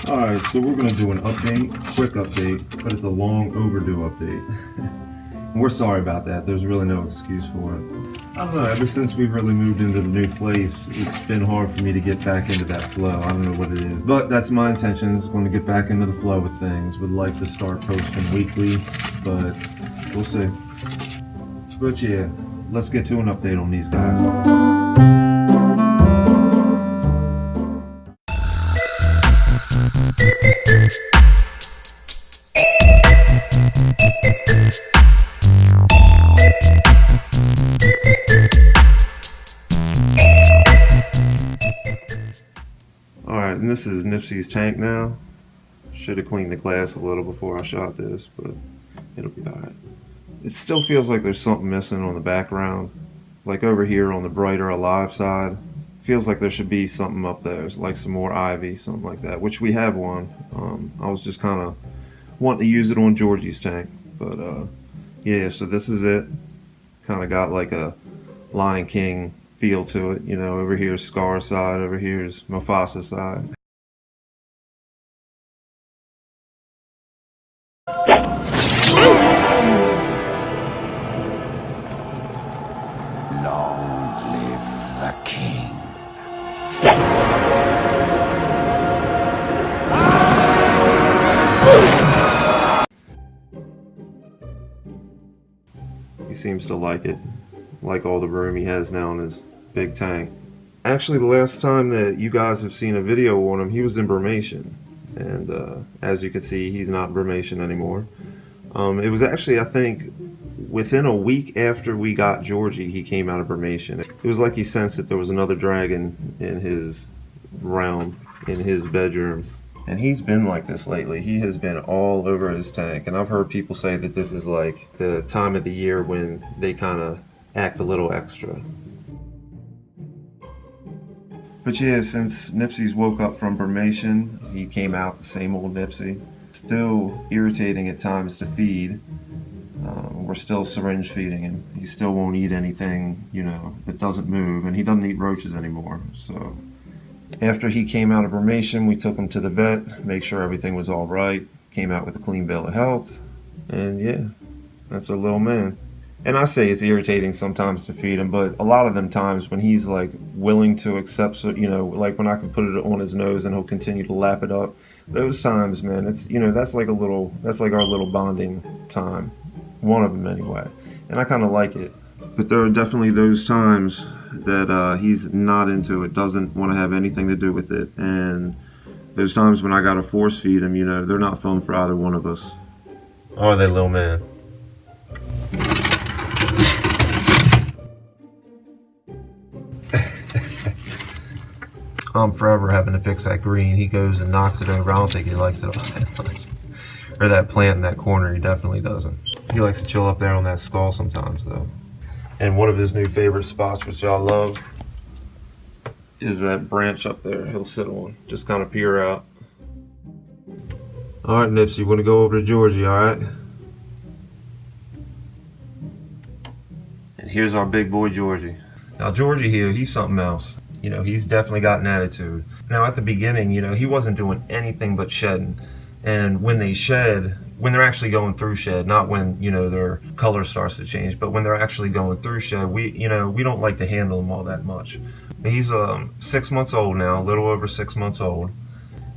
Alright, so we're going to do an update, quick update, but it's a long overdue update. And we're sorry about that, there's really no excuse for it. I don't know, ever since we really moved into the new place, it's been hard for me to get back into that flow. I don't know what it is. But that's my intention, is going to get back into the flow of things. Would like to start posting weekly, but we'll see. But yeah, let's get to an update on these guys. Alright, and this is Nipsey's tank now. Should have cleaned the glass a little before I shot this, but it'll be alright. It still feels like there's something missing on the background. Like over here on the brighter alive side. Feels like there should be something up there, like some more ivy, something like that, which we have one. I was just kind of wanting to use it on Georgie's tank, but yeah, so this is it. Kind of got like a Lion King feel to it, you know. Over here is Scar's side, over here is Mufasa's side. Long live the king. He seems to like it, like all the room he has now in his big tank. Actually, the last time that you guys have seen a video on him, he was in Brumation, and as you can see, he's not in Brumation anymore. It was actually, I think, within a week after we got Georgie, he came out of Brumation. It was like he sensed that there was another dragon in his realm, in his bedroom. And he's been like this lately. He has been all over his tank. And I've heard people say that this is like the time of the year when they kind of act a little extra. But yeah, since Nipsey's woke up from Brumation, he came out the same old Nipsey. Still irritating at times to feed. We're still syringe feeding him. He still won't eat anything, you know, that doesn't move. And he doesn't eat roaches anymore, so. After he came out of Brumation, we took him to the vet, make sure everything was all right, came out with a clean bill of health, and yeah, that's our little man. And I say it's irritating sometimes to feed him, but a lot of them times when he's like willing to accept, you know, like when I can put it on his nose and he'll continue to lap it up, those times, man, it's, you know, that's like our little bonding time. One of them anyway. And I kind of like it. But there are definitely those times that he's not into it, doesn't want to have anything to do with it. And those times when I got to force feed him, you know, they're not fun for either one of us. Are they, little man? I'm forever having to fix that green. He goes and knocks it over. I don't think he likes it all that much. Or that plant in that corner, he definitely doesn't. He likes to chill up there on that skull sometimes, though. And one of his new favorite spots, which y'all love, is that branch up there he'll sit on. Just kind of peer out. All right, Nipsey, you want to go over to Georgie, all right? And here's our big boy, Georgie. Now, Georgie here, he's something else. You know, he's definitely got an attitude. Now, at the beginning, you know, he wasn't doing anything but shedding. And when they shed, when they're actually going through shed, not when, you know, their color starts to change, but when they're actually going through shed, we don't like to handle them all that much. He's 6 months old now, a little over 6 months old.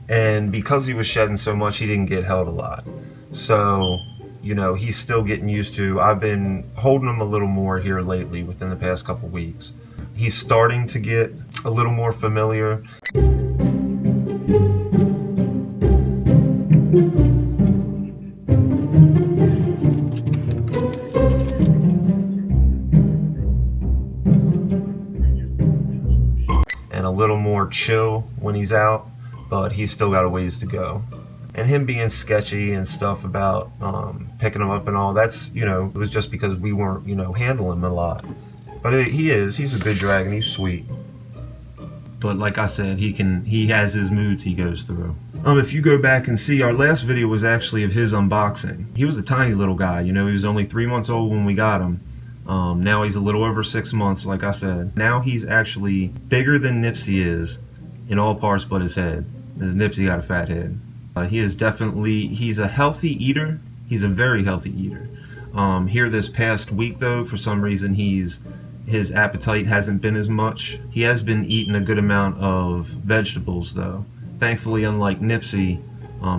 And because he was shedding so much, he didn't get held a lot. So, you know, he's still getting used to, I've been holding him a little more here lately within the past couple weeks. He's starting to get a little more familiar. And a little more chill when he's out, but he's still got a ways to go. And him being sketchy and stuff about picking him up and all, that's, you know, it was just because we weren't, you know, handling him a lot. But he's a good dragon, he's sweet. But like I said, he has his moods he goes through. If you go back and see, our last video was actually of his unboxing. He was a tiny little guy, you know, he was only 3 months old when we got him. Now he's a little over 6 months, like I said. Now he's actually bigger than Nipsey is, in all parts but his head. Nipsey got a fat head. He is definitely, he's a healthy eater. He's a very healthy eater. Here this past week though, for some reason his appetite hasn't been as much. He has been eating a good amount of vegetables though. Thankfully, unlike Nipsey,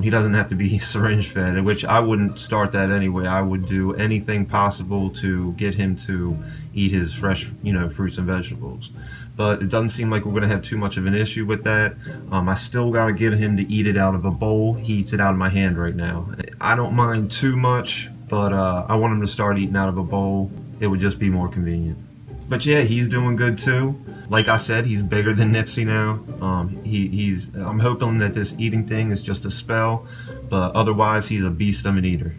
he doesn't have to be syringe fed, which I wouldn't start that anyway. I would do anything possible to get him to eat his fresh, fruits and vegetables. But it doesn't seem like we're going to have too much of an issue with that. I still got to get him to eat it out of a bowl. He eats it out of my hand right now. I don't mind too much, but I want him to start eating out of a bowl. It would just be more convenient. But yeah, he's doing good too. Like I said, he's bigger than Nipsey now. I'm hoping that this eating thing is just a spell, but otherwise he's a beast of an eater,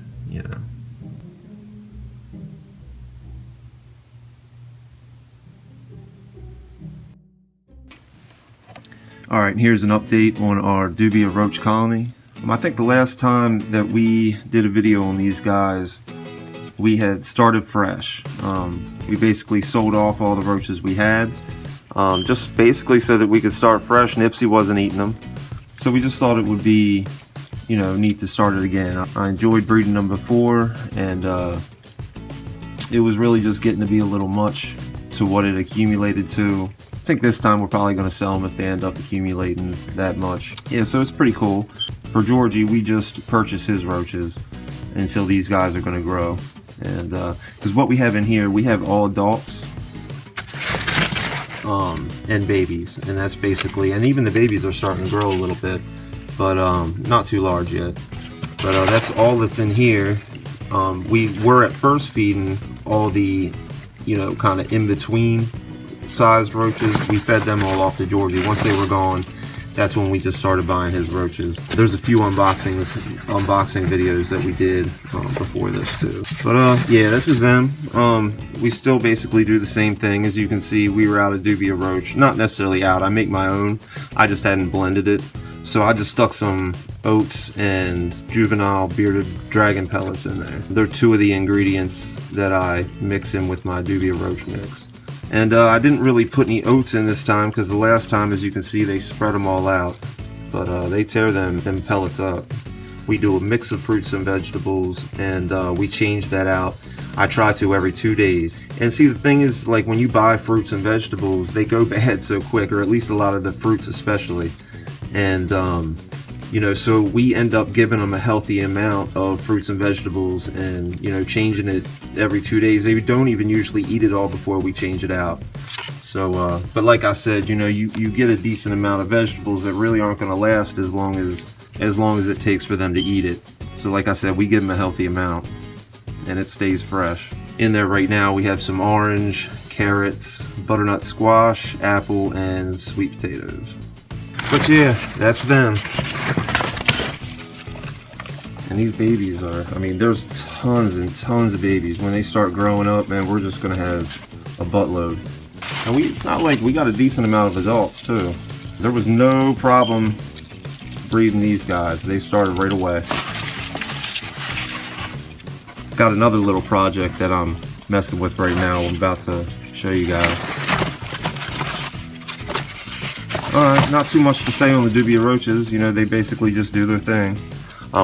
Alright, here's an update on our Dubia Roach colony. I think the last time that we did a video on these guys, we had started fresh. We basically sold off all the roaches we had, just basically so that we could start fresh. Nipsey wasn't eating them, so we just thought it would be, neat to start it again. I enjoyed breeding them before, and it was really just getting to be a little much to what it accumulated to. I think this time we're probably going to sell them if they end up accumulating that much. Yeah, so it's pretty cool. For Georgie, we just purchased his roaches until these guys are going to grow. And because what we have in here, we have all adults and babies, and that's basically, and even the babies are starting to grow a little bit, but not too large yet. But that's all that's in here. We were at first feeding all the kind of in between sized roaches. We fed them all off to Georgie. Once they were gone, that's when we just started buying his roaches. There's a few unboxing videos that we did before this too. But yeah, this is them. We still basically do the same thing. As you can see, we were out of Dubia Roach. Not necessarily out, I make my own. I just hadn't blended it. So I just stuck some oats and juvenile bearded dragon pellets in there. They're two of the ingredients that I mix in with my Dubia Roach mix. And I didn't really put any oats in this time because the last time, as you can see, they spread them all out. But they tear them pellets up. We do a mix of fruits and vegetables, and we change that out. I try to every 2 days. And see, the thing is, like when you buy fruits and vegetables, they go bad so quick, or at least a lot of the fruits especially. And so we end up giving them a healthy amount of fruits and vegetables, and changing it every 2 days. They don't even usually eat it all before we change it out. So but like I said, you get a decent amount of vegetables that really aren't going to last as long as it takes for them to eat it. So like I said, we give them a healthy amount and it stays fresh. In there right now we have some orange, carrots, butternut squash, apple, and sweet potatoes. But yeah, that's them. And these babies are, there's tons and tons of babies. When they start growing up, man, we're just gonna have a buttload. And it's not like we got a decent amount of adults too. There was no problem breeding these guys. They started right away. Got another little project that I'm messing with right now. I'm about to show you guys. Alright, not too much to say on the Dubia Roaches. They basically just do their thing.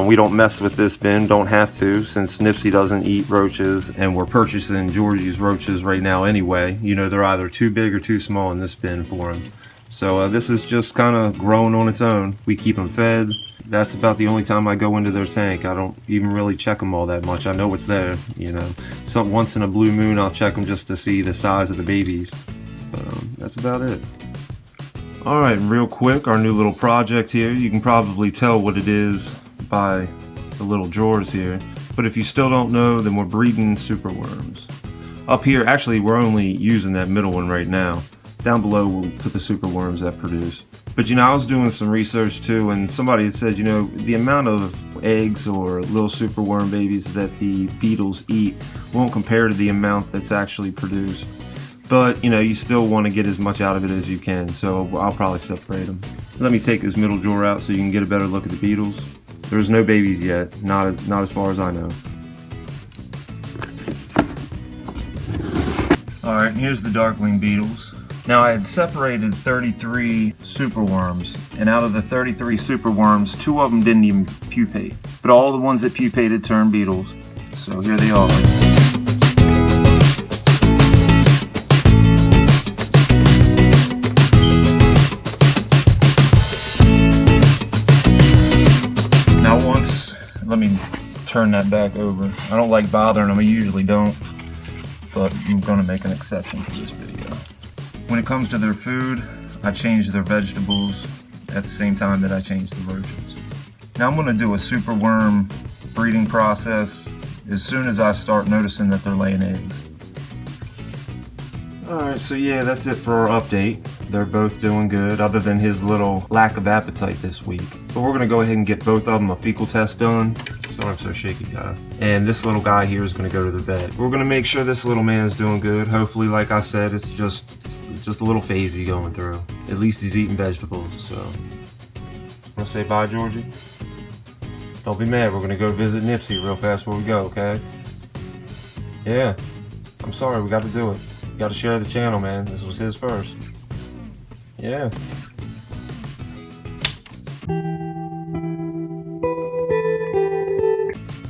We don't mess with this bin, don't have to, since Nipsey doesn't eat roaches, and we're purchasing Georgie's roaches right now anyway. They're either too big or too small in this bin for him. So this is just kind of growing on its own. We keep them fed. That's about the only time I go into their tank. I don't even really check them all that much. I know it's there, once in a blue moon I'll check them just to see the size of the babies. But that's about it. Alright, real quick, our new little project here. You can probably tell what it is by the little drawers here. But if you still don't know, then we're breeding superworms. Up here, actually, we're only using that middle one right now. Down below, we'll put the superworms that produce. But I was doing some research too, and somebody had said, the amount of eggs or little superworm babies that the beetles eat won't compare to the amount that's actually produced. But, you still want to get as much out of it as you can, so I'll probably separate them. Let me take this middle drawer out so you can get a better look at the beetles. There's no babies yet, not as far as I know. Alright, here's the darkling beetles. Now I had separated 33 superworms, and out of the 33 superworms, 2 of them didn't even pupate. But all the ones that pupated turned beetles, so here they are. Now let me turn that back over. I don't like bothering them, I usually don't, but I'm gonna make an exception for this video. When it comes to their food, I change their vegetables at the same time that I change the roaches. Now I'm gonna do a superworm breeding process as soon as I start noticing that they're laying eggs. Alright, so yeah, that's it for our update. They're both doing good, other than his little lack of appetite this week. But we're gonna go ahead and get both of them a fecal test done. Sorry I'm so shaky, guys. And this little guy here is gonna go to the vet. We're gonna make sure this little man's doing good. Hopefully, like I said, it's just a little phasey going through. At least he's eating vegetables, so. Wanna say bye, Georgie? Don't be mad, we're gonna go visit Nipsey real fast before we go, okay? Yeah, I'm sorry, we gotta do it. We gotta share the channel, man. This was his first. Yeah.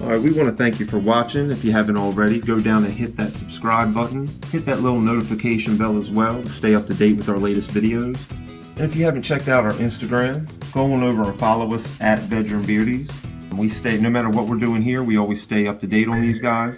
Alright, we want to thank you for watching. If you haven't already, go down and hit that subscribe button. Hit that little notification bell as well to stay up to date with our latest videos. And if you haven't checked out our Instagram, go on over and follow us at Bedroom Beauties. We stay, no matter what we're doing here, we always stay up to date on these guys.